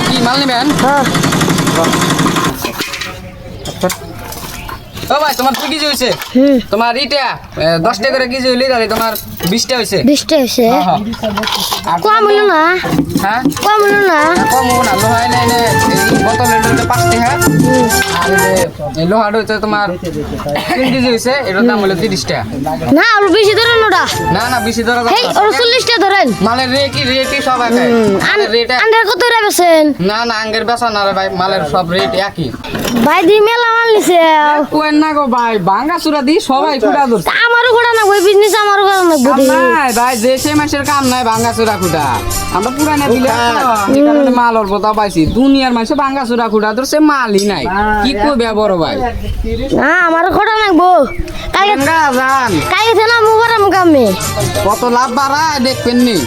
কি মাল নেবেন? ও ভাই তোমার কি কেজি হয়েছে? তোমার ইটা 10 টাকা করে কেজি হইলে তাহলে তোমার 20টা হয়েছে। 20টা হয়েছে কম হলো না? হ্যাঁ কম হলো না? কম হবো না, লোহা এনে এনে বোতলের 5 টাকা আর এই লোহাটা হচ্ছে তোমার 3 কেজি হয়েছে, এটার দাম হলো 30 টাকা। না আরো বেশি ধরেন ওটা। না না বেশি ধরা যাবে হেই ওর 40টা ধরেন। মালের রেটই সব একই। মালের রেট আন্ডার কত রে বেছেন? না না আঙ্গের বেচা না রে ভাই, মালের সব রেট একই। ভাই দি মেলা মাল নিছে। কোয়েন না গো ভাই, ভাঙা চূড়া দি সবাই কুড়া ধরছে। আমারও ঘোড়া না ওই বিজনেস আমারও ঘোড়া না বুদ্ধি নাই ভাই, যে সে মাসের কাম নাই ভাঙা চূড়া কুটা। আমরা পুরানা দিলে এই কারণে মাল অল্প তা পাইছি। দুনিয়ার মানুষে ভাঙা চূড়া কুটা ধরছে, মালই নাই। কি কইবে বড় ভাই? না আমারও ঘোড়া নাকবো কালকে জান কালকে না মুবারম কামে কত লাভ বাড়ায় দেখবেন নি।